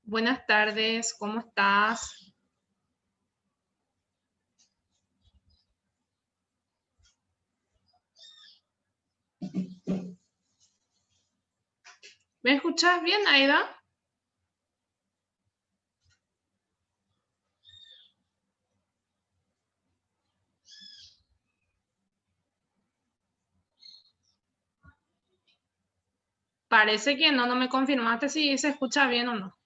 Buenas tardes, ¿cómo estás? ¿Me escuchas bien, Aida? Parece que no me confirmaste si se escucha bien o no.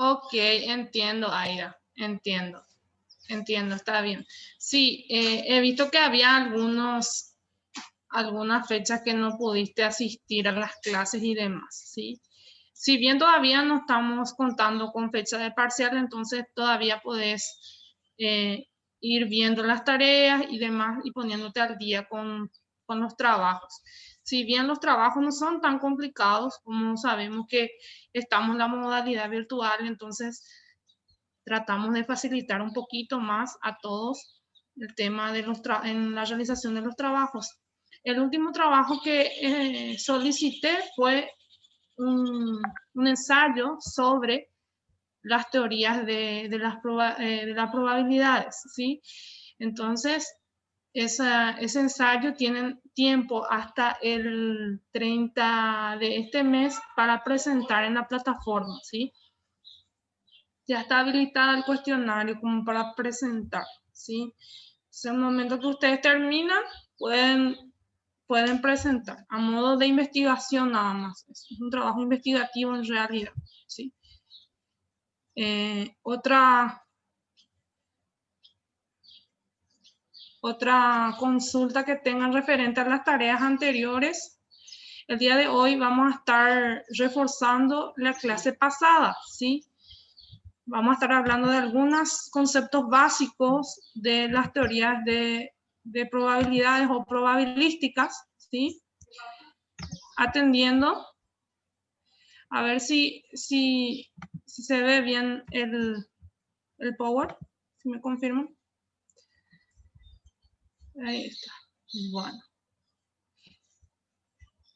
Ok, entiendo, Aida, entiendo, está bien. Sí, he visto que había algunas fechas que no pudiste asistir a las clases y demás, ¿sí? Si bien todavía no estamos contando con fecha de parcial, entonces todavía podés ir viendo las tareas y demás y poniéndote al día con los trabajos. Si bien los trabajos no son tan complicados, como sabemos que estamos en la modalidad virtual, entonces tratamos de facilitar un poquito más a todos el tema de en la realización de los trabajos. El último trabajo que solicité fue un ensayo sobre las teorías de las probabilidades, ¿sí? Entonces, ese ensayo tiene tiempo hasta el 30 de este mes para presentar en la plataforma, ¿sí? Ya está habilitada el cuestionario como para presentar, ¿sí? En el momento que ustedes terminan, pueden presentar a modo de investigación nada más. Es un trabajo investigativo en realidad, ¿sí? Otra consulta que tengan referente a las tareas anteriores. El día de hoy vamos a estar reforzando la clase pasada, ¿sí? Vamos a estar hablando de algunos conceptos básicos de las teorías de probabilidades o probabilísticas, ¿sí? Atendiendo. A ver si se ve bien el power, si me confirman. Ahí está. Bueno.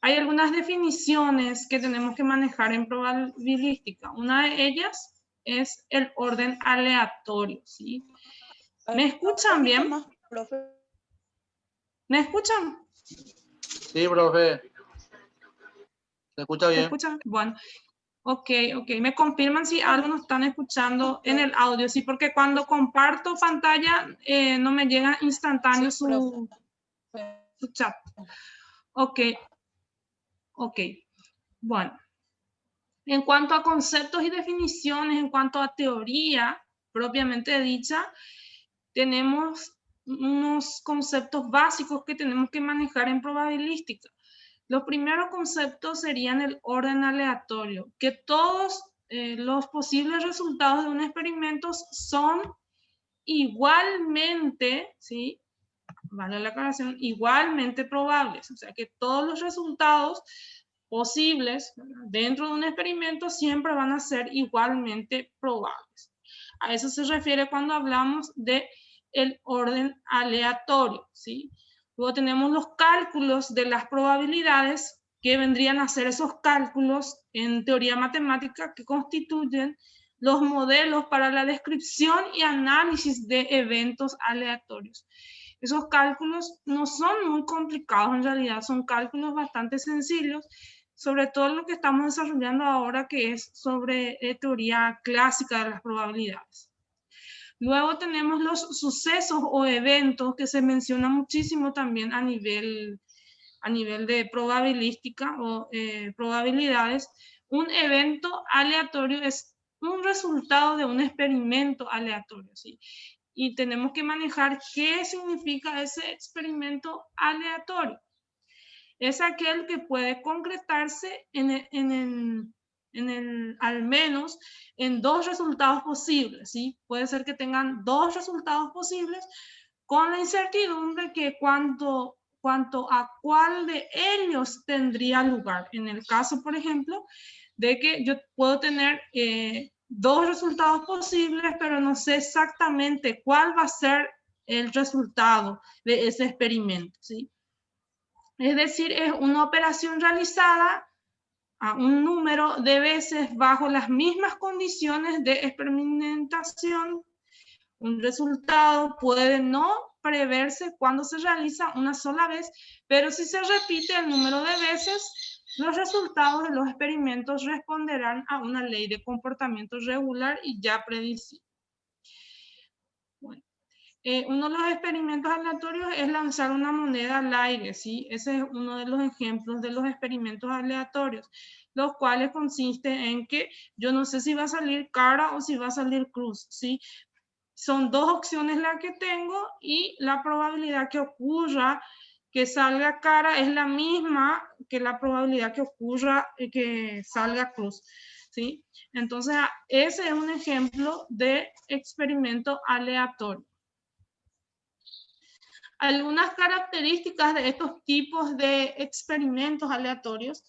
Hay algunas definiciones que tenemos que manejar en probabilística. Una de ellas es el orden aleatorio, ¿sí? ¿Me escuchan bien? ¿Me escuchan? Sí, profe. ¿Se escucha bien? ¿Se escuchan? Bueno. Ok. Me confirman si algo nos están escuchando en el audio, sí, porque cuando comparto pantalla no me llega instantáneo su chat. Ok. Bueno. En cuanto a conceptos y definiciones, en cuanto a teoría propiamente dicha, tenemos unos conceptos básicos que tenemos que manejar en probabilística. Los primeros conceptos serían el orden aleatorio, que todos los posibles resultados de un experimento son igualmente, ¿sí? Vale la aclaración, igualmente probables. O sea, que todos los resultados posibles dentro de un experimento siempre van a ser igualmente probables. A eso se refiere cuando hablamos de el orden aleatorio, ¿sí? Luego tenemos los cálculos de las probabilidades, que vendrían a ser esos cálculos en teoría matemática que constituyen los modelos para la descripción y análisis de eventos aleatorios. Esos cálculos no son muy complicados en realidad, son cálculos bastante sencillos, sobre todo lo que estamos desarrollando ahora, que es sobre teoría clásica de las probabilidades. Luego tenemos los sucesos o eventos que se mencionan muchísimo también a nivel de probabilística o probabilidades. Un evento aleatorio es un resultado de un experimento aleatorio, ¿sí? Y tenemos que manejar qué significa ese experimento aleatorio. Es aquel que puede concretarse al menos en dos resultados posibles, ¿sí? Puede ser que tengan dos resultados posibles con la incertidumbre que cuando cuanto a cuál de ellos tendría lugar. En el caso, por ejemplo, de que yo puedo tener dos resultados posibles, pero no sé exactamente cuál va a ser el resultado de ese experimento, ¿sí? Es decir, es una operación realizada a un número de veces bajo las mismas condiciones de experimentación. Un resultado puede no preverse cuando se realiza una sola vez, pero si se repite el número de veces, los resultados de los experimentos responderán a una ley de comportamiento regular y ya predecible. Bueno, uno de los experimentos aleatorios es lanzar una moneda al aire, ¿sí? Ese es uno de los ejemplos de los experimentos aleatorios, los cuales consisten en que yo no sé si va a salir cara o si va a salir cruz, ¿sí? Son dos opciones las que tengo y la probabilidad que ocurra que salga cara es la misma que la probabilidad que ocurra que salga cruz, ¿sí? Entonces, ese es un ejemplo de experimento aleatorio. Algunas características de estos tipos de experimentos aleatorios.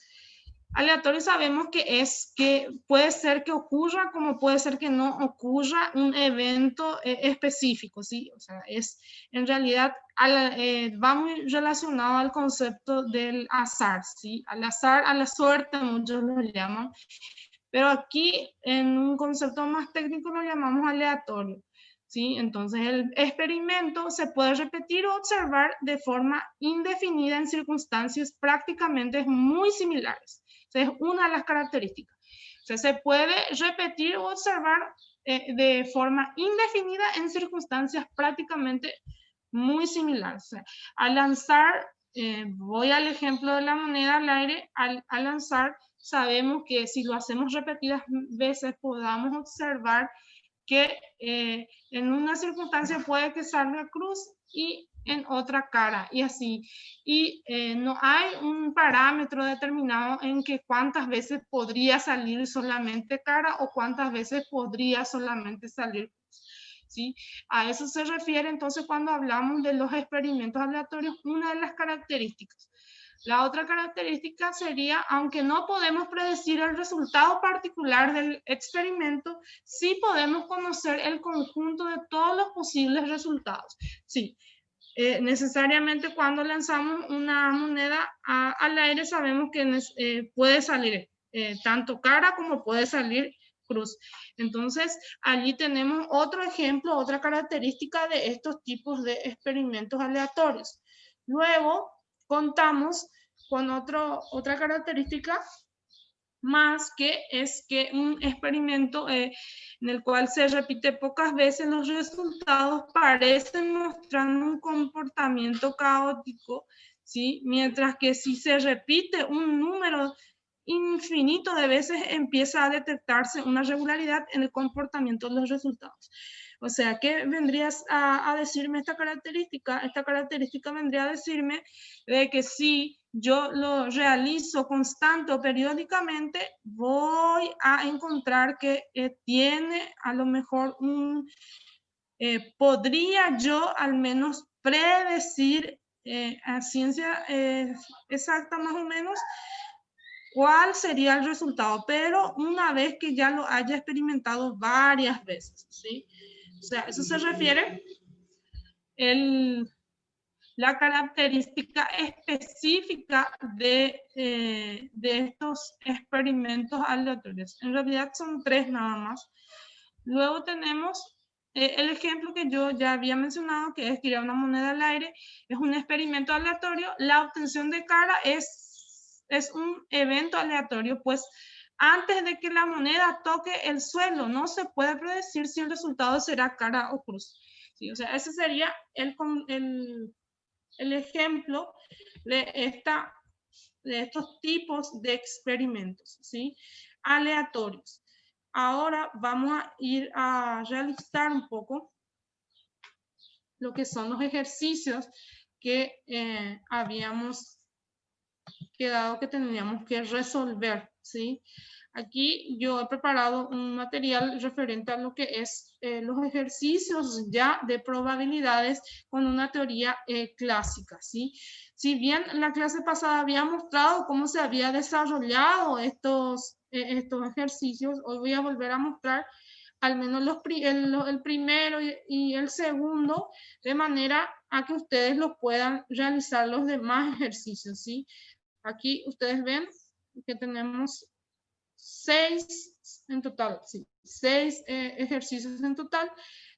Aleatorio sabemos que es que puede ser que ocurra como puede ser que no ocurra un evento específico, ¿sí? O sea, es en realidad va muy relacionado al concepto del azar, ¿sí? Al azar, a la suerte, muchos lo llaman, pero aquí en un concepto más técnico lo llamamos aleatorio, ¿sí? Entonces el experimento se puede repetir o observar de forma indefinida en circunstancias prácticamente muy similares. Esa es una de las características. O sea, se puede repetir o observar de forma indefinida en circunstancias prácticamente muy similares. O sea, al lanzar, voy al ejemplo de la moneda al aire, al lanzar, sabemos que si lo hacemos repetidas veces podamos observar que en una circunstancia puede que salga cruz y en otra cara y así. Y no hay un parámetro determinado en que cuántas veces podría salir solamente cara o cuántas veces podría solamente salir cruz, ¿sí? A eso se refiere entonces cuando hablamos de los experimentos aleatorios, una de las características. La otra característica sería, aunque no podemos predecir el resultado particular del experimento, sí podemos conocer el conjunto de todos los posibles resultados. Sí, necesariamente cuando lanzamos una moneda al aire sabemos que puede salir tanto cara como puede salir cruz. Entonces, allí tenemos otro ejemplo, otra característica de estos tipos de experimentos aleatorios. Luego, contamos con otra característica más que es que un experimento en el cual se repite pocas veces los resultados parecen mostrar un comportamiento caótico, ¿sí? Mientras que si se repite un número infinito de veces empieza a detectarse una regularidad en el comportamiento de los resultados. O sea, ¿qué vendrías a decirme esta característica? Esta característica vendría a decirme de que si yo lo realizo constante o periódicamente, voy a encontrar que tiene a lo mejor podría yo al menos predecir a ciencia exacta más o menos cuál sería el resultado, pero una vez que ya lo haya experimentado varias veces, ¿sí? O sea, eso se refiere la característica específica de estos experimentos aleatorios. En realidad son tres nada más. Luego tenemos el ejemplo que yo ya había mencionado, que es tirar una moneda al aire. Es un experimento aleatorio. La obtención de cara es un evento aleatorio, pues antes de que la moneda toque el suelo, no se puede predecir si el resultado será cara o cruz. ¿Sí? O sea, ese sería el ejemplo de estos tipos de experimentos, ¿sí? Aleatorios. Ahora vamos a ir a realizar un poco lo que son los ejercicios que habíamos quedado que teníamos que resolver. ¿sí? Aquí yo he preparado un material referente a lo que es los ejercicios ya de probabilidades con una teoría clásica, ¿sí? Si bien en la clase pasada había mostrado cómo se había desarrollado estos ejercicios, hoy voy a volver a mostrar al menos el primero y el segundo, de manera a que ustedes los puedan realizar los demás ejercicios, ¿sí? Aquí ustedes ven que tenemos 6 en total, sí, 6 ejercicios en total.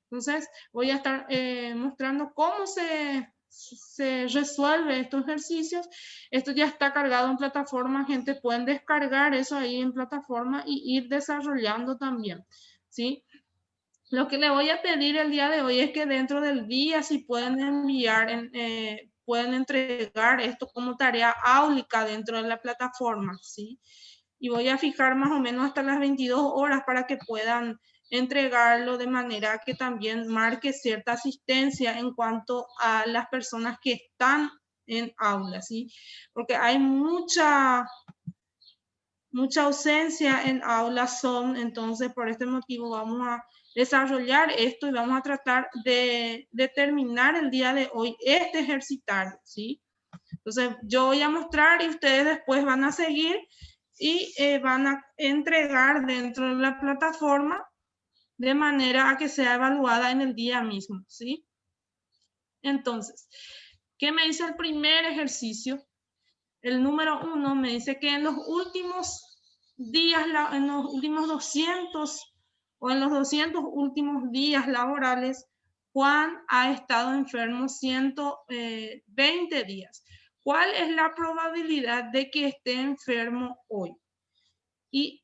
Entonces voy a estar mostrando cómo se resuelve estos ejercicios. Esto ya está cargado en plataforma, gente, pueden descargar eso ahí en plataforma y ir desarrollando también, ¿sí? Lo que le voy a pedir el día de hoy es que dentro del día, si pueden enviar, pueden entregar esto como tarea áulica dentro de la plataforma, ¿sí? Y voy a fijar más o menos hasta las 22 horas para que puedan entregarlo de manera que también marque cierta asistencia en cuanto a las personas que están en aula, ¿sí? Porque hay mucha ausencia en aulas son, entonces por este motivo vamos a desarrollar esto y vamos a tratar de terminar el día de hoy este ejercitar, ¿sí? Entonces yo voy a mostrar y ustedes después van a seguir y van a entregar dentro de la plataforma de manera a que sea evaluada en el día mismo, ¿sí? Entonces, ¿qué me dice el primer ejercicio? El número 1 me dice que en los últimos días, en los últimos 200 o en los 200 últimos días laborales, Juan ha estado enfermo 120 días. ¿Cuál es la probabilidad de que esté enfermo hoy? ¿Y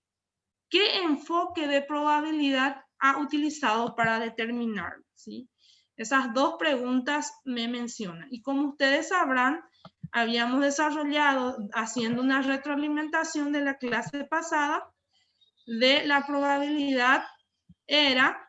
qué enfoque de probabilidad ha utilizado para determinarlo? ¿Sí? Esas dos preguntas me mencionan. Y como ustedes sabrán, habíamos desarrollado, haciendo una retroalimentación de la clase pasada, de la probabilidad era,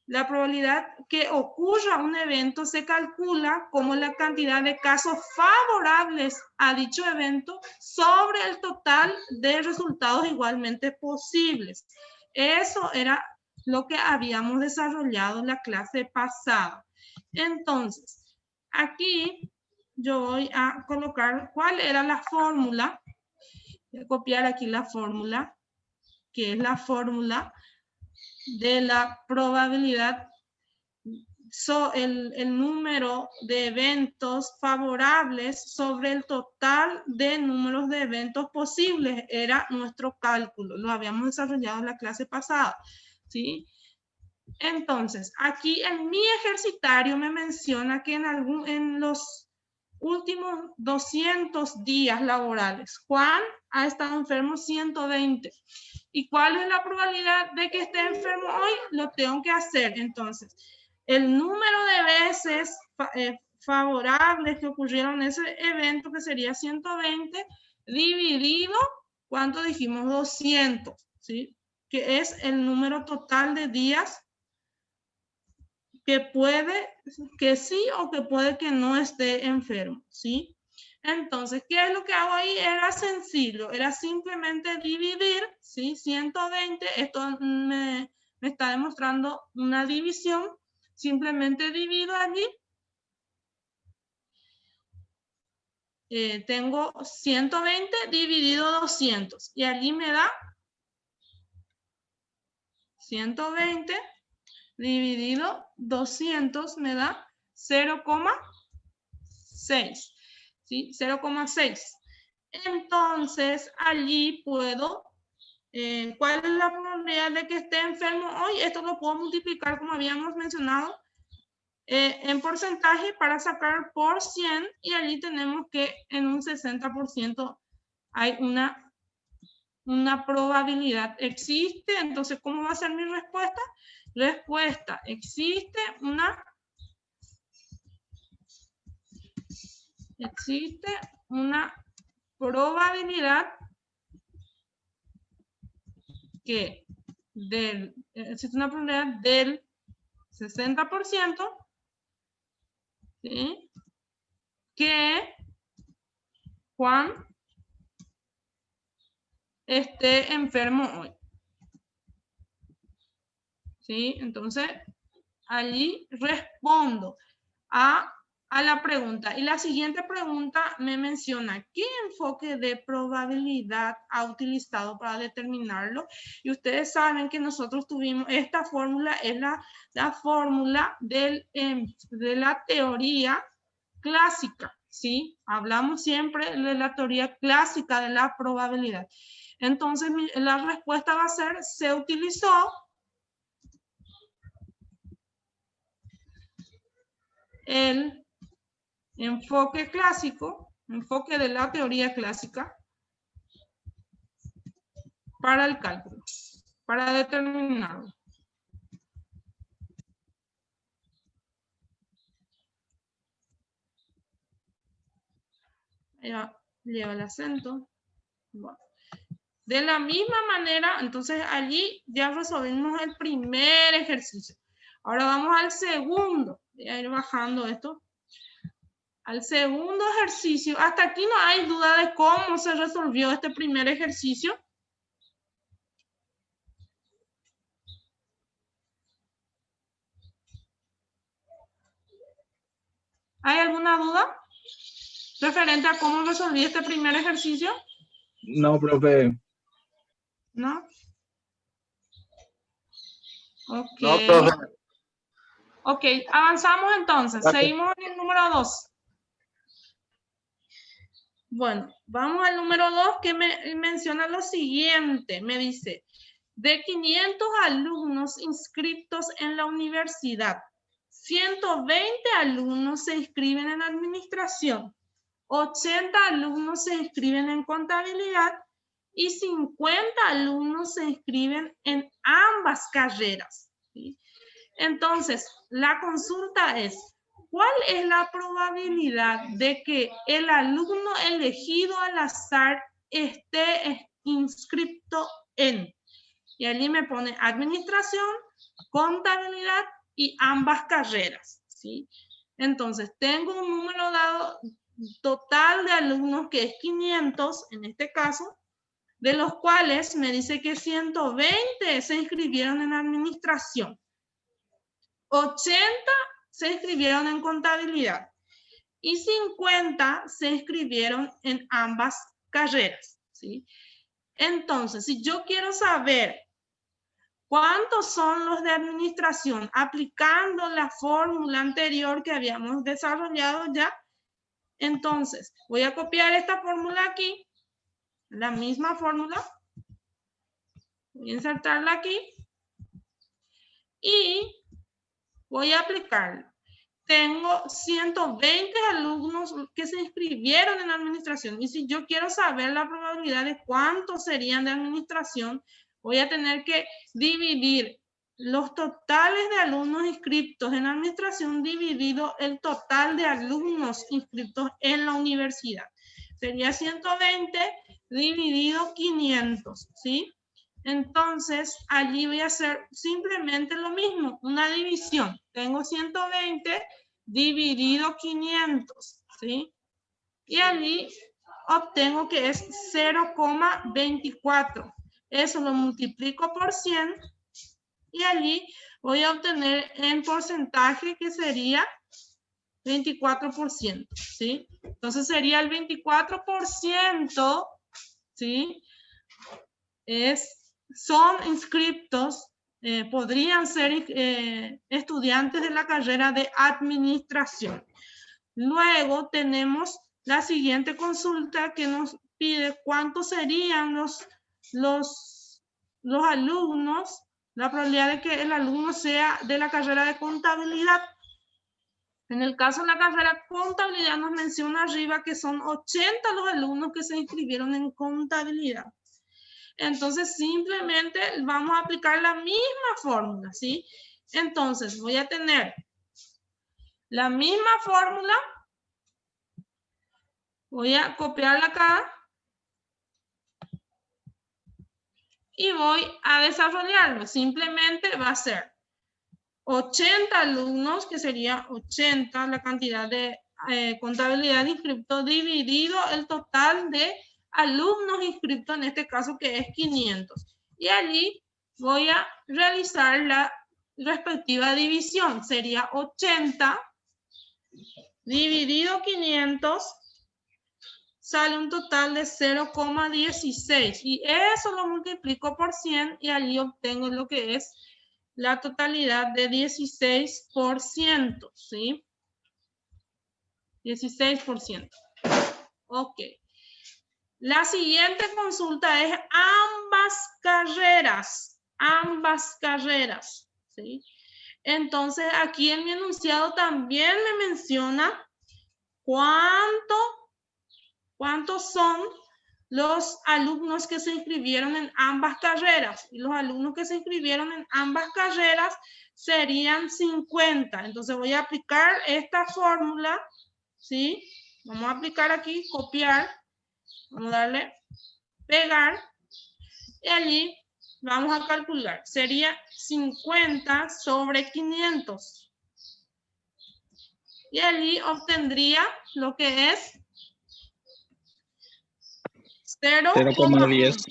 la probabilidad que ocurra un evento se calcula como la cantidad de casos favorables a dicho evento sobre el total de resultados igualmente posibles. Eso era lo que habíamos desarrollado en la clase pasada. Entonces, aquí yo voy a colocar cuál era la fórmula. Voy a copiar aquí la fórmula, que es la fórmula de la probabilidad, el número de eventos favorables sobre el total de números de eventos posibles. Era nuestro cálculo, lo habíamos desarrollado en la clase pasada, ¿sí? Entonces, aquí en mi ejercitario me menciona que en los últimos 200 días laborales, Juan ha estado enfermo 120. ¿Y cuál es la probabilidad de que esté enfermo hoy? Lo tengo que hacer. Entonces, el número de veces favorables que ocurrieron en ese evento, que sería 120, dividido, ¿cuánto dijimos? 200, ¿sí? Que es el número total de días que puede que sí o que puede que no esté enfermo, ¿sí? Entonces, ¿qué es lo que hago ahí? Era sencillo, era simplemente dividir, ¿sí? 120, esto me está demostrando una división, simplemente divido allí. Tengo 120 dividido 200 y allí me da 120 dividido 200 me da 0,6, ¿sí? 0,6. Entonces, allí puedo, ¿cuál es la probabilidad de que esté enfermo hoy? Esto lo puedo multiplicar, como habíamos mencionado, en porcentaje para sacar por 100 y allí tenemos que en un 60% hay una probabilidad. ¿Existe? Entonces, ¿cómo va a ser mi respuesta? Respuesta, existe una probabilidad que existe una probabilidad del 60%, ¿sí? Que Juan esté enfermo hoy. ¿Sí? Entonces, allí respondo a la pregunta. Y la siguiente pregunta me menciona qué enfoque de probabilidad ha utilizado para determinarlo. Y ustedes saben que nosotros tuvimos esta fórmula, es la fórmula de la teoría clásica. ¿Sí? Hablamos siempre de la teoría clásica de la probabilidad. Entonces, la respuesta va a ser, se utilizó el enfoque clásico, enfoque de la teoría clásica para el cálculo, para determinarlo. Ya lleva el acento. Bueno. De la misma manera, entonces allí ya resolvimos el primer ejercicio. Ahora vamos al segundo. Voy a ir bajando esto. Al segundo ejercicio. Hasta aquí no hay duda de cómo se resolvió este primer ejercicio. ¿Hay alguna duda referente a cómo resolví este primer ejercicio? No, profe. ¿No? Ok. No, profe. Ok, avanzamos entonces. Gracias. Seguimos en el número 2. Bueno, vamos al número 2 que me menciona lo siguiente. Me dice, de 500 alumnos inscritos en la universidad, 120 alumnos se inscriben en administración, 80 alumnos se inscriben en contabilidad y 50 alumnos se inscriben en ambas carreras. ¿Sí? Entonces, la consulta es, ¿cuál es la probabilidad de que el alumno elegido al azar esté inscrito en? Y allí me pone administración, contabilidad y ambas carreras. ¿Sí? Entonces, tengo un número dado total de alumnos que es 500, en este caso, de los cuales me dice que 120 se inscribieron en administración. 80 se inscribieron en contabilidad y 50 se inscribieron en ambas carreras, ¿sí? Entonces, si yo quiero saber cuántos son los de administración aplicando la fórmula anterior que habíamos desarrollado ya, entonces voy a copiar esta fórmula aquí, la misma fórmula, voy a insertarla aquí y voy a aplicarlo. Tengo 120 alumnos que se inscribieron en administración. Y si yo quiero saber la probabilidad de cuántos serían de administración, voy a tener que dividir los totales de alumnos inscritos en administración dividido el total de alumnos inscritos en la universidad. Sería 120 dividido 500, ¿sí? Entonces, allí voy a hacer simplemente lo mismo, una división. Tengo 120 dividido 500, ¿sí? Y allí obtengo que es 0,24. Eso lo multiplico por 100 y allí voy a obtener en porcentaje que sería 24%, ¿sí? Entonces sería el 24%, ¿sí? Son inscriptos, podrían ser estudiantes de la carrera de administración. Luego tenemos la siguiente consulta que nos pide cuántos serían los alumnos, la probabilidad de que el alumno sea de la carrera de contabilidad. En el caso de la carrera contabilidad nos menciona arriba que son 80 los alumnos que se inscribieron en contabilidad. Entonces, simplemente vamos a aplicar la misma fórmula, ¿sí? Entonces, voy a tener la misma fórmula. Voy a copiarla acá. Y voy a desarrollarlo. Simplemente va a ser 80 alumnos, que sería 80 la cantidad de contabilidad inscripto, dividido el total de alumnos inscritos, en este caso que es 500. Y allí voy a realizar la respectiva división. Sería 80 dividido 500, sale un total de 0,16. Y eso lo multiplico por 100 y allí obtengo lo que es la totalidad de 16%, ¿sí? 16%. Ok. La siguiente consulta es ambas carreras, ¿sí? Entonces, aquí en mi enunciado también me menciona cuántos son los alumnos que se inscribieron en ambas carreras. Y los alumnos que se inscribieron en ambas carreras serían 50. Entonces, voy a aplicar esta fórmula, ¿sí? Vamos a aplicar aquí, copiar. Vamos a darle pegar. Y allí vamos a calcular. Sería 50 sobre 500. Y allí obtendría lo que es 0,10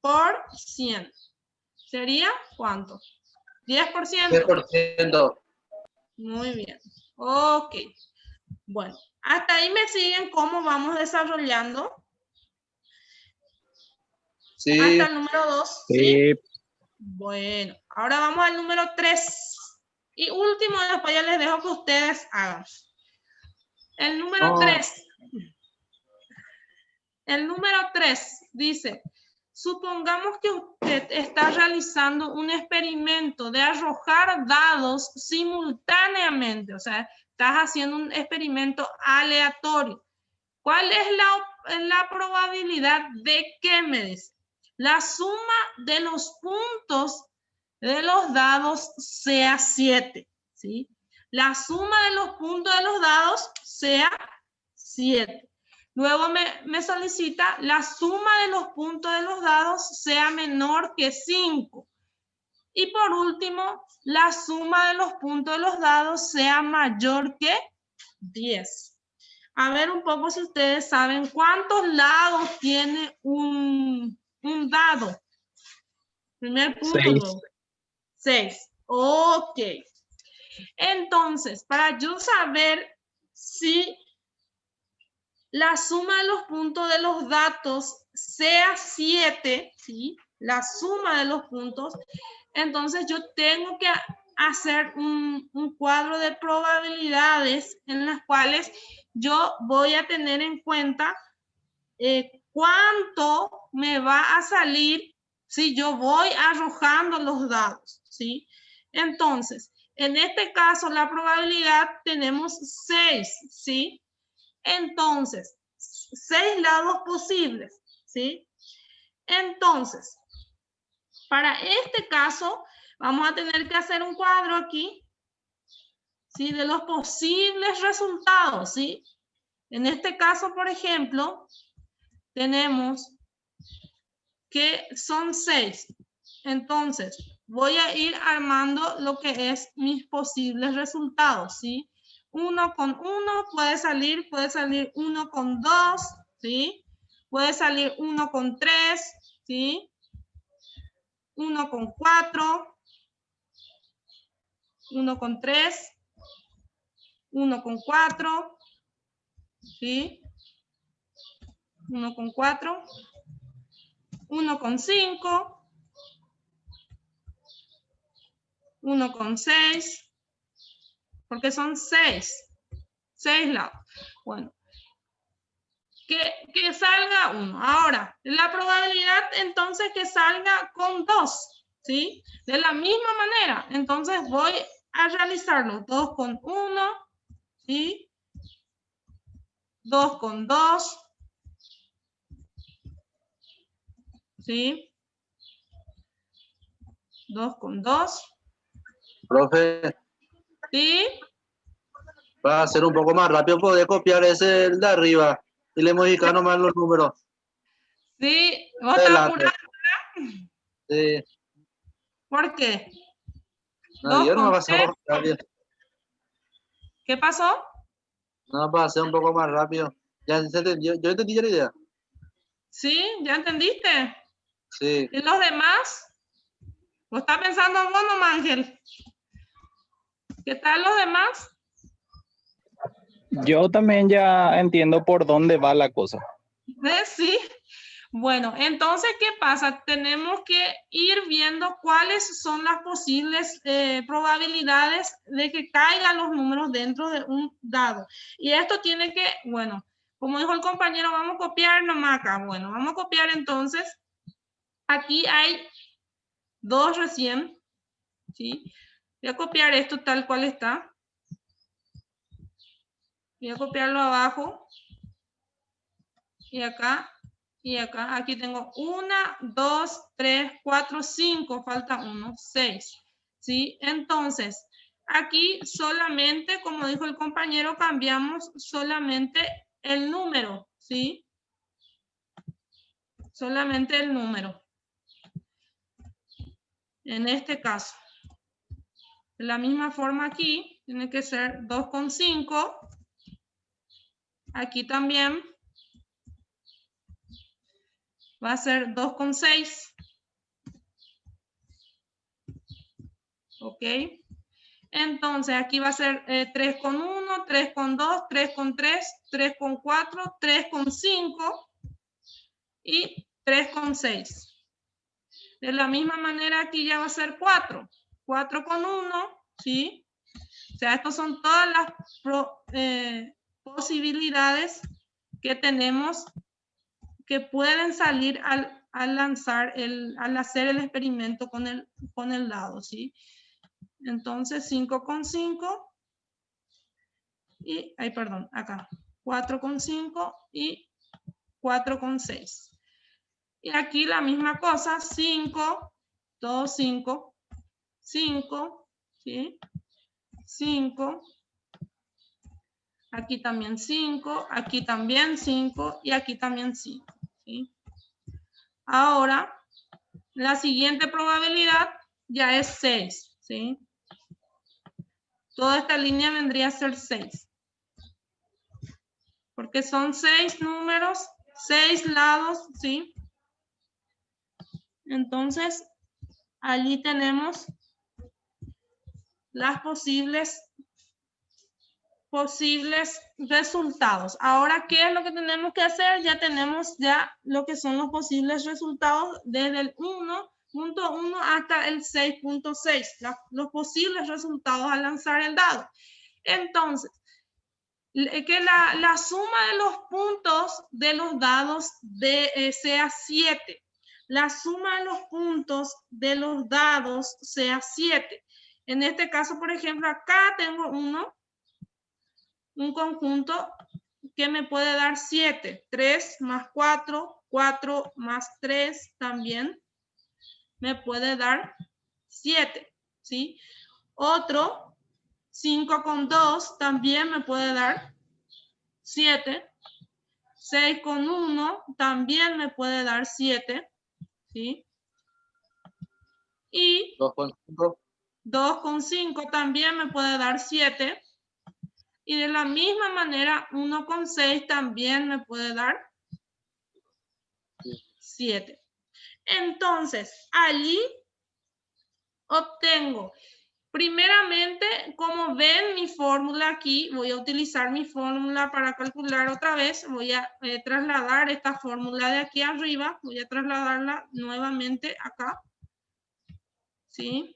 por 100. ¿Sería cuánto? 10%. 10%. Muy bien. Ok. Bueno, hasta ahí me siguen cómo vamos desarrollando. Sí. Hasta el número 2. ¿Sí? Bueno, ahora vamos al número 3. Y último, después ya les dejo que ustedes hagan. El número 3. El número 3 dice, supongamos que usted está realizando un experimento de arrojar dados simultáneamente. O sea, estás haciendo un experimento aleatorio. ¿Cuál es la probabilidad de que me dice? La suma de los puntos de los dados sea 7, ¿sí? La suma de los puntos de los dados sea 7. Luego me solicita la suma de los puntos de los dados sea menor que 5. Y por último, la suma de los puntos de los dados sea mayor que 10. A ver un poco si ustedes saben cuántos lados tiene un dado. Primer punto. 6. Ok. Entonces, para yo saber si la suma de los puntos de los datos sea 7, ¿sí? La suma de los puntos, entonces yo tengo que hacer un cuadro de probabilidades en las cuales yo voy a tener en cuenta cuánto me va a salir si yo voy arrojando los dados, ¿sí? Entonces, en este caso, la probabilidad tenemos 6, ¿sí? Entonces, 6 lados posibles, ¿sí? Entonces, para este caso, vamos a tener que hacer un cuadro aquí, ¿sí? De los posibles resultados, ¿sí? En este caso, por ejemplo, tenemos que son 6. Entonces, voy a ir armando lo que es mis posibles resultados, ¿sí? 1 con 1 puede salir 1 con 2, ¿sí? Puede salir 1 con 3, ¿sí? 1 con 4, 1 con 3, 1 con 4, ¿sí? 1 con 4, 1 con 5, 1 con 6, porque son 6 lados. Bueno, que salga 1. Ahora, la probabilidad entonces que salga con 2, ¿sí? De la misma manera, entonces voy a realizarlo 2 con 1, ¿sí? 2 con 2, ¿sí? 2 con 2. Profe, ¿Sí? va a ser un poco más rápido, puede copiar ese de arriba y le modifica nomás los números. Sí, ¿vos estás apurado? Sí. ¿Por qué? No, yo no me pasó rápido. ¿Qué pasó? No, para hacer un poco más rápido. Ya se entendió. Yo entendí ya la idea. ¿Sí? ¿Ya entendiste? Sí. ¿Y los demás? ¿Lo está pensando vos, no, Ángel? ¿Qué tal los demás? Yo también ya entiendo por dónde va la cosa. Sí. Bueno, entonces, ¿qué pasa? Tenemos que ir viendo cuáles son las posibles probabilidades de que caigan los números dentro de un dado. Y esto tiene que, bueno, como dijo el compañero, vamos a copiar nomás acá. Bueno, vamos a copiar entonces. Aquí hay 2 recién, ¿sí? Voy a copiar esto tal cual está. Voy a copiarlo abajo. Y acá. Y acá, aquí tengo 1, 2, 3, 4, 5, falta 1, 6. ¿Sí? Entonces, aquí solamente, como dijo el compañero, cambiamos solamente el número, ¿sí? Solamente el número. En este caso. De la misma forma aquí, tiene que ser 2,5. Aquí también va a ser 2,6. ¿Ok? Entonces, aquí va a ser 3,1, 3,2, 3,3, 3,4, 3,5 y 3,6. De la misma manera, aquí ya va a ser 4. 4,1, ¿sí? O sea, estas son todas las posibilidades que tenemos que pueden salir al lanzar, al hacer el experimento con el dado, ¿sí? Entonces, 5,5 y, perdón, acá, 4,5 y 4,6. Y aquí la misma cosa, 5, 2, 5, 5, ¿sí? 5, aquí también 5, aquí también 5 y aquí también 5, ¿sí? Ahora, la siguiente probabilidad ya es 6, ¿sí? Toda esta línea vendría a ser 6. Porque son 6 números, 6 lados, ¿sí? Entonces, allí tenemos las posibles resultados. Ahora, ¿qué es lo que tenemos que hacer? Ya tenemos ya lo que son los posibles resultados desde el 1.1 hasta el 6.6, los posibles resultados al lanzar el dado. Entonces, que la suma de los puntos de los dados sea 7. La suma de los puntos de los dados sea 7. En este caso, por ejemplo, acá tengo un conjunto que me puede dar 7. 3 más 4, 4 más 3 también me puede dar 7, ¿sí? Otro, 5 con 2 también me puede dar 7. 6 con 1 también me puede dar 7, ¿sí? Y 2,5. 2 con 5 también me puede dar 7. Y de la misma manera, 1 con 6 también me puede dar 7. Entonces, allí obtengo, primeramente, como ven mi fórmula aquí, voy a utilizar mi fórmula para calcular otra vez. Voy a trasladar esta fórmula de aquí arriba, voy a trasladarla nuevamente acá. ¿Sí?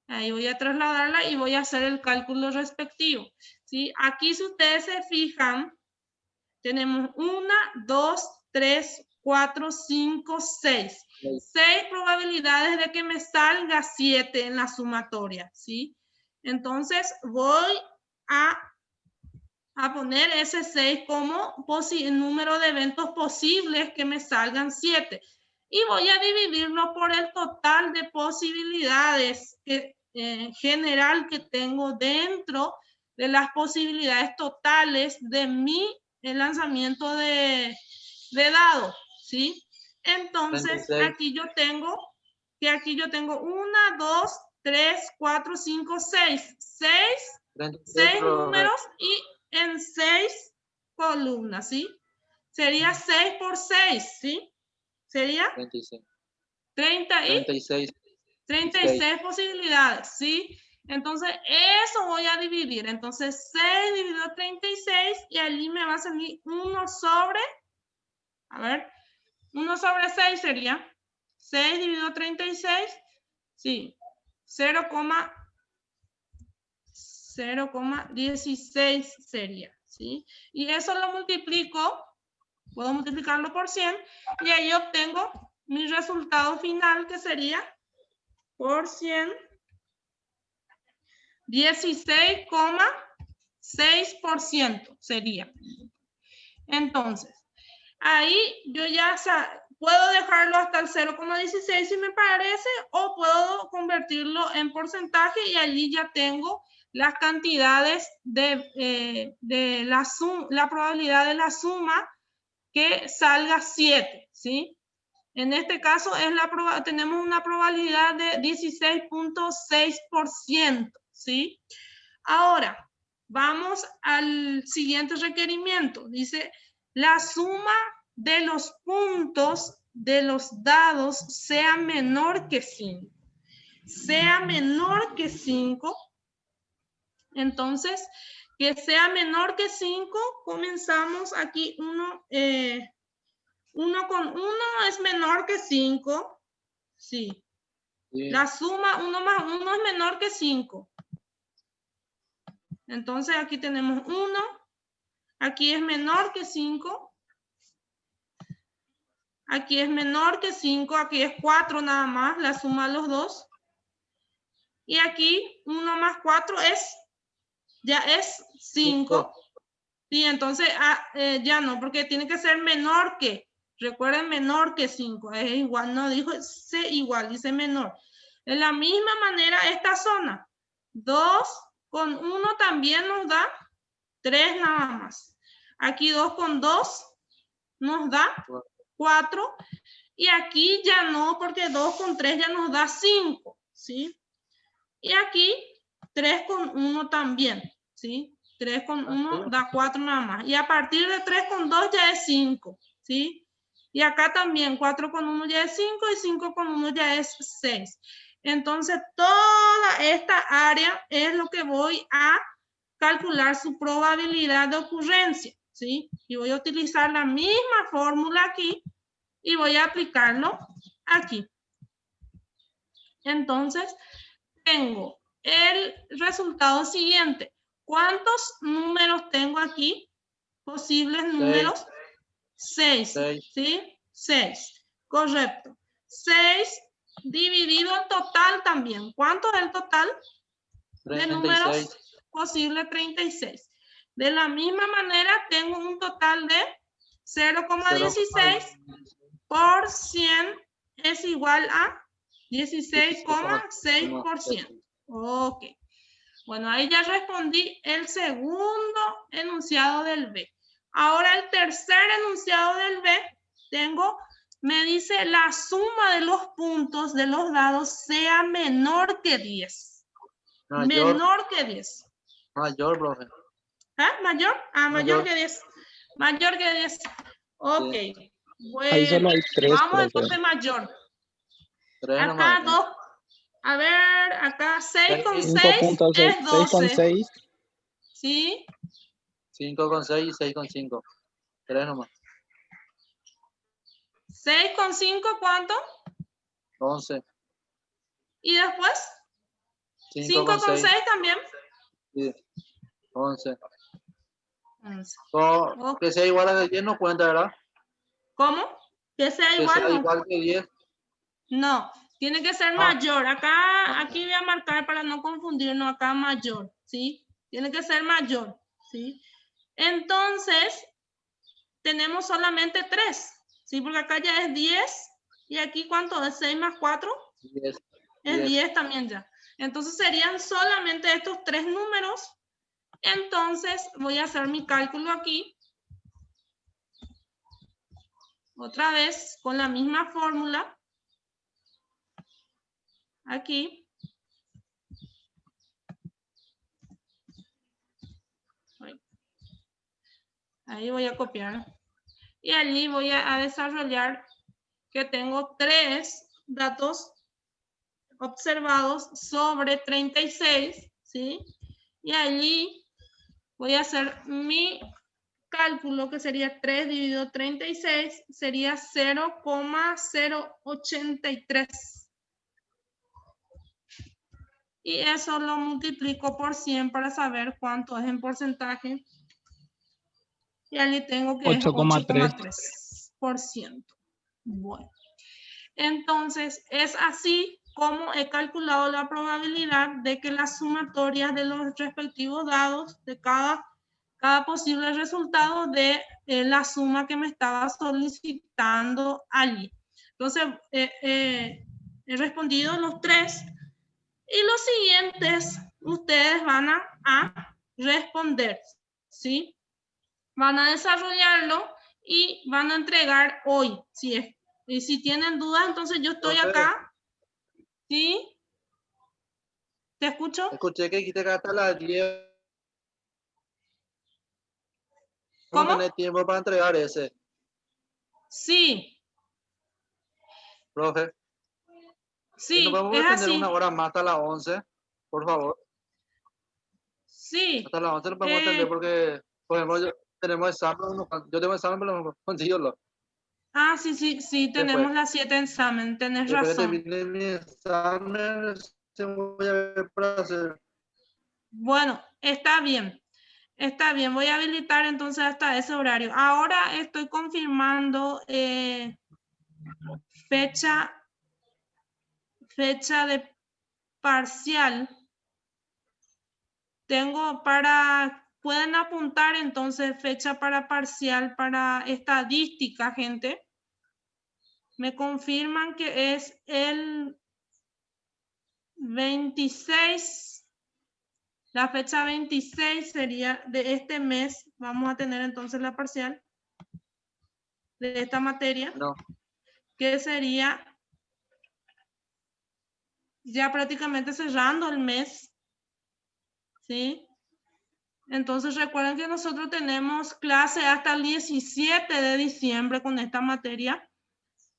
Ahí voy a trasladarla y voy a hacer el cálculo respectivo. ¿Sí? Aquí, si ustedes se fijan, tenemos 1, 2, 3, 4, 5, 6. 6 probabilidades de que me salga 7 en la sumatoria, ¿sí? Entonces, voy a poner ese 6 como número de eventos posibles que me salgan 7. Y voy a dividirlo por el total de posibilidades general que tengo dentro de las posibilidades totales de mi lanzamiento de dado, ¿sí? Entonces, 36. aquí yo tengo 1, 2, 3, 4, 5, 6. 6 números y en 6 columnas, ¿sí? Sería 6 por 6, ¿sí? Sería 36. 36 posibilidades, ¿sí? Entonces, eso voy a dividir. Entonces, 6 dividido 36 y allí me va a salir 1 sobre, a ver, 1 sobre 6 sería 6 dividido 36, sí, 0,16 sería, ¿sí? Y eso lo multiplico, puedo multiplicarlo por 100 y ahí obtengo mi resultado final que sería por 100, 16,6% sería. Entonces, ahí yo ya puedo dejarlo hasta el 0,16 si me parece, o puedo convertirlo en porcentaje y allí ya tengo las cantidades de la probabilidad de la suma que salga 7, ¿sí? En este caso tenemos una probabilidad de 16,6%, ¿sí? Ahora, vamos al siguiente requerimiento. Dice, la suma de los puntos de los dados sea menor que 5. Sea menor que 5. Entonces, que sea menor que 5, comenzamos aquí 1 con 1 es menor que 5. Sí. La suma 1 más 1 es menor que 5. Entonces aquí tenemos 1. Aquí es menor que 5. Aquí es menor que 5. Aquí es 4 nada más, la suma de los dos. Y aquí 1 más 4 ya es 5. Sí, entonces ya no, porque tiene que ser menor que. Recuerden, menor que 5. Es igual, no dijo igual, dice menor. De la misma manera, esta zona. 2 con 1 también nos da 3 nada más. Aquí 2 con 2 nos da 4. Y aquí ya no, porque 2 con 3 ya nos da 5. ¿Sí? Y aquí 3 con 1 también. ¿Sí? 3 con 1 da 4 nada más. Y a partir de 3 con 2 ya es 5. ¿Sí? Y acá también 4 con 1 ya es 5 y 5 con 1 ya es 6. Entonces, toda esta área es lo que voy a calcular su probabilidad de ocurrencia. ¿Sí? Y voy a utilizar la misma fórmula aquí y voy a aplicarlo aquí. Entonces, tengo el resultado siguiente. ¿Cuántos números tengo aquí? Posibles números. 6. ¿Sí? 6. Correcto. 6 dividido en total también. ¿Cuánto es el total 36. de números posibles? 36. De la misma manera, tengo un total de 0,16 por 100 es igual a 16,6%. Ok. Bueno, ahí ya respondí el segundo enunciado del B. Ahora el tercer enunciado del B, me dice la suma de los puntos de los dados sea menor que 10. Menor que 10. Mayor, profe. ¿Ah? ¿Mayor? Mayor que 10. Mayor que 10. Ok. Sí. Bueno, ahí solo hay 3, vamos profe. entonces mayor. 3 Acá nomás. 2. A ver, acá 6 con 6 puntos, es 6 12. con 6. ¿Sí? 5 con 6 y 6 con 5. 3 nomás. 6 con 5, ¿cuánto? 11. ¿Y después? 5 con 6 también. Sí. 11. 11. Que sea igual a 10 no cuenta, ¿verdad? ¿Cómo? Que sea Que igual. sea igual que 10. No, tiene que ser mayor. Aquí voy a marcar para no confundirnos. Acá mayor, ¿sí? Tiene que ser mayor, ¿sí? Entonces, tenemos solamente 3, ¿sí? Porque acá ya es 10. ¿Y aquí cuánto es? 6 más 4. 10. Es 10 también ya. Entonces, serían solamente estos 3 números. Entonces, voy a hacer mi cálculo aquí. Otra vez, con la misma fórmula. Aquí. Ahí voy a copiar. y allí voy a desarrollar que tengo 3 datos observados sobre 36, ¿sí? Y allí voy a hacer mi cálculo, que sería 3 dividido 36, sería 0,083. Y eso lo multiplico por 100 para saber cuánto es en porcentaje. Y allí tengo que es 8,3%. Bueno. Entonces, es así como he calculado la probabilidad de que las sumatorias de los respectivos dados de cada posible resultado de la suma que me estaba solicitando allí. Entonces, he respondido los 3 y los siguientes ustedes van a responder, ¿sí? Van a desarrollarlo y van a entregar hoy, si es. Y si tienen dudas, entonces yo estoy acá. ¿Sí? ¿Te escucho? Escuché que dijiste que hasta las 10 ¿Cómo? no tenés tiempo para entregar ese, Sí. profe. Sí, ¿No podemos es extender así. una hora más hasta las 11, por favor? Sí. Hasta las 11 no podemos extender porque, por ejemplo, tenemos examen, yo tengo examen, pero no consigo lo. Ah, sí, tenemos las 7 examen, tenés Después que razón. termine mi examen, se voy a ver para hacer. Bueno, está bien. Está bien, voy a habilitar entonces hasta ese horario. Ahora estoy confirmando fecha de parcial. Tengo pueden apuntar entonces fecha para parcial para estadística, gente. Me confirman que es el 26, la fecha 26 sería de este mes. Vamos a tener entonces la parcial de esta materia, No. que sería ya prácticamente cerrando el mes, ¿sí? Entonces recuerden que nosotros tenemos clase hasta el 17 de diciembre con esta materia.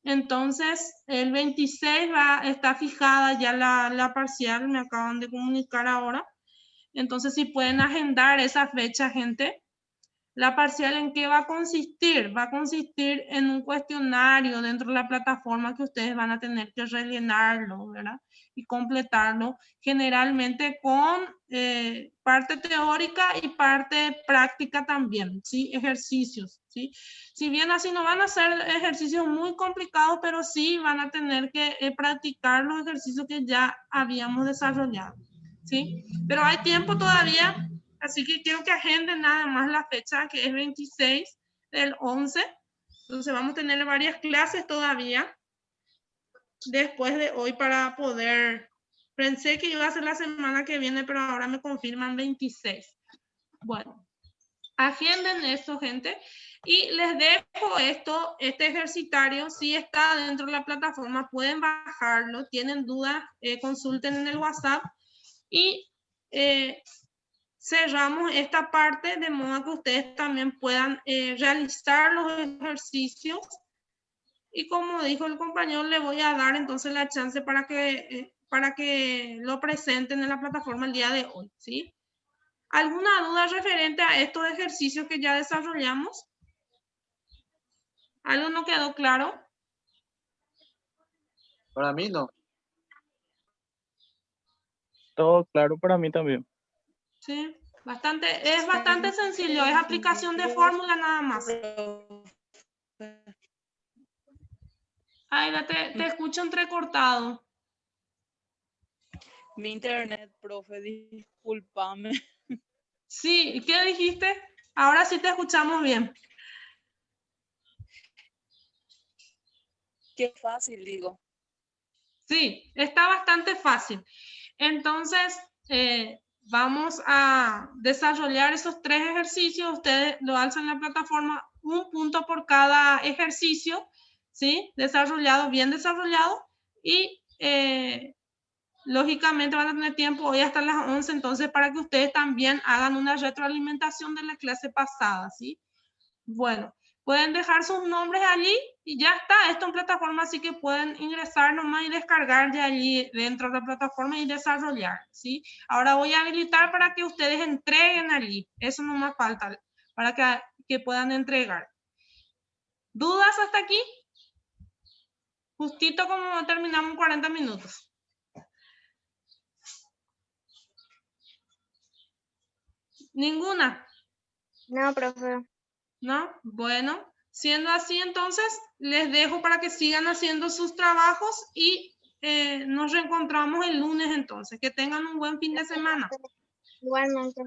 Entonces, el 26 está fijada ya la parcial, me acaban de comunicar ahora. Entonces, si pueden agendar esa fecha, gente. ¿La parcial en qué va a consistir? Va a consistir en un cuestionario dentro de la plataforma que ustedes van a tener que rellenarlo, ¿verdad? Y completarlo, generalmente con parte teórica y parte práctica también, ¿sí? Ejercicios, ¿sí? Si bien así no van a ser ejercicios muy complicados, pero sí van a tener que practicar los ejercicios que ya habíamos desarrollado, ¿sí? Pero hay tiempo todavía. Así que quiero que agenden nada más la fecha, que es 26 del 11. Entonces vamos a tener varias clases todavía después de hoy para poder... Pensé que iba a ser la semana que viene, pero ahora me confirman 26. Bueno, agenden esto, gente. Y les dejo este ejercitario. Si está dentro de la plataforma, pueden bajarlo. Tienen dudas, consulten en el WhatsApp. Y... cerramos esta parte de modo que ustedes también puedan realizar los ejercicios y como dijo el compañero, le voy a dar entonces la chance para que lo presenten en la plataforma el día de hoy, ¿sí? ¿Alguna duda referente a estos ejercicios que ya desarrollamos? ¿Algo no quedó claro? Para mí no. Todo claro para mí también. Sí, es bastante sencillo, es aplicación de fórmula nada más. Aida, te escucho entrecortado. Mi internet, profe, discúlpame. Sí, ¿qué dijiste? Ahora sí te escuchamos bien. Qué fácil, digo. Sí, está bastante fácil. Entonces, vamos a desarrollar esos 3 ejercicios. Ustedes lo alzan en la plataforma, un punto por cada ejercicio, ¿sí? Bien desarrollado. Y lógicamente van a tener tiempo hoy hasta las 11, entonces para que ustedes también hagan una retroalimentación de la clase pasada, ¿sí? Bueno, pueden dejar sus nombres allí y ya está. Esto en plataforma, así que pueden ingresar nomás y descargar de allí dentro de la plataforma y desarrollar, ¿sí? Ahora voy a habilitar para que ustedes entreguen allí. Eso no más falta, para que puedan entregar. ¿Dudas hasta aquí? Justito como terminamos en 40 minutos. ¿Ninguna? No, profe. ¿No? Bueno, siendo así, entonces, les dejo para que sigan haciendo sus trabajos y nos reencontramos el lunes, entonces. Que tengan un buen fin de semana. Igualmente.